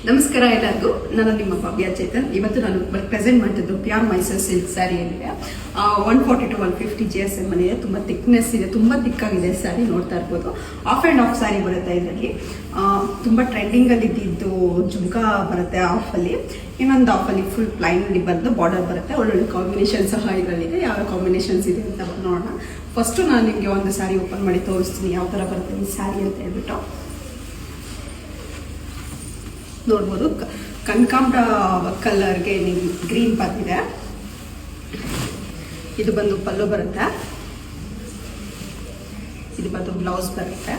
ನಮಸ್ಕಾರ ಎಲ್ಲರಿಗೂ. ನಾನು ನಿಮ್ಮ ಭವ್ಯ ಚೇತನ್. ಇವತ್ತು ನಾನು ಪ್ರೆಸೆಂಟ್ ಮಾಡ್ತಿದ್ದು ಪ್ಯೂರ್ ಮೈಸೂರು ಸಿಲ್ಕ್ ಸ್ಯಾರಿ ಏನಿದೆ 140 to 150 GSM ಇದೆ. ತುಂಬಾ ಥಿಕ್ನೆಸ್ ಇದೆ, ತುಂಬಾ ಥಿಕ್ಕಾಗಿದೆ ಸ್ಯಾರಿ. ನೋಡ್ತಾ ಇರ್ಬೋದು, ಆಫ್ ಅಂಡ್ ಆಫ್ ಸ್ಯಾರಿ ಬರುತ್ತೆ. ಇದರಲ್ಲಿ ತುಂಬಾ ಟ್ರೆಂಡಿಂಗ್ ಅಲ್ಲಿ ಇದ್ದಿದ್ದು ಜುಮ್ಕಾ ಬರುತ್ತೆ ಆಫ್ ಅಲ್ಲಿ. ಇನ್ನೊಂದು ಆಫ್ ಅಲ್ಲಿ ಫುಲ್ ಪ್ಲೈನ್ ಅಲ್ಲಿ ಬಂದು ಬಾರ್ಡರ್ ಬರುತ್ತೆ. ಒಳ್ಳೊಳ್ಳೆ ಕಾಂಬಿನೇಷನ್ ಸಹ ಇದರಲ್ಲಿದೆ. ಯಾವ ಕಾಂಬಿನೇಷನ್ಸ್ ಇದೆ ಅಂತ ನೋಡೋಣ. ಫಸ್ಟ್ ನಾನು ನಿಮಗೆ ಒಂದು ಸ್ಯಾರಿ ಓಪನ್ ಮಾಡಿ ತೋರಿಸ್ತೀನಿ ಯಾವ ತರ ಬರುತ್ತೆ ಈ ಸ್ಯಾರಿ ಅಂತ ಹೇಳ್ಬಿಟ್ಟು. ನೋಡ್ಬೋದು, ಕನಕಾಂಬರ ಕಲರ್ಗೆ ಗ್ರೀನ್ ಬಂದಿದೆ. ಇದು ಬಂದು ಪಲ್ಲು ಬರುತ್ತೆ, ಇದು ಬಂದು ಬ್ಲೌಸ್ ಬರುತ್ತೆ.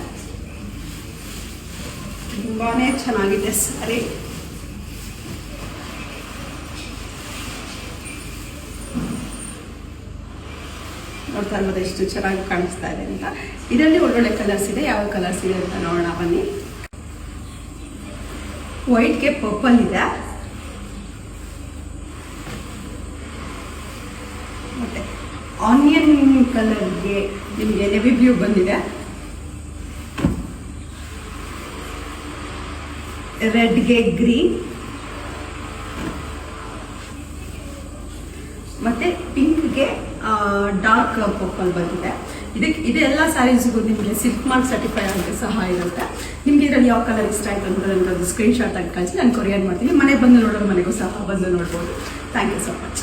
ತುಂಬಾನೇ ಚೆನ್ನಾಗಿದೆ ಸ್ಯಾರಿ. ನೋಡ್ತಾ ಇರ್ಬೋದು ಎಷ್ಟು ಚೆನ್ನಾಗಿ ಕಾಣಿಸ್ತಾ ಇದೆ ಅಂತ. ಇದರಲ್ಲಿ ಒಳ್ಳೊಳ್ಳೆ ಕಲರ್ಸ್ ಇದೆ. ಯಾವ ಕಲರ್ಸ್ ಇದೆ ಅಂತ ನೋಡೋಣ ಬನ್ನಿ. ವೈಟ್ಗೆ ಪರ್ಪಲ್ ಇದೆ, ಮತ್ತೆ ಆನಿಯನ್ ಕಲರ್ಗೆ ನಿಮಗೆ ನೆವಿ ಬ್ಲೂ ಬಂದಿದೆ, ರೆಡ್ಗೆ ಗ್ರೀನ್, ಮತ್ತೆ ಪಿಂಕ್ಗೆ ಡಾರ್ಕ್ ಪರ್ಪಲ್ ಬಂದಿದೆ. ಇದೆಲ್ಲ ಸ್ಯಾರೀಸ್ಗೂ ನಿಮಗೆ ಸಿಲ್ಕ್ ಮಾರ್ಕ್ ಸರ್ಟಿಫೈ ಆಗಿ ಸಹ ಇರುತ್ತೆ. ನಿಮ್ಗೆ ಇದರಲ್ಲಿ ಯಾವ ಕಲರ್ ಇಷ್ಟ ಆಯ್ತು ಅಂತ ನನಗೆ ಸ್ಕ್ರೀನ್ ಶಾಟ್ ಆಗಿ ಕಳಿಸಿ ನಾನು ಕೊರಿಯರ್ ಮಾಡ್ತೀನಿ. ಮನೆಗೆ ಬಂದು ನೋಡೋರು ಮನೆಗೂ ಸಹ ಬಂದು ನೋಡ್ಬೋದು. Thank you so much.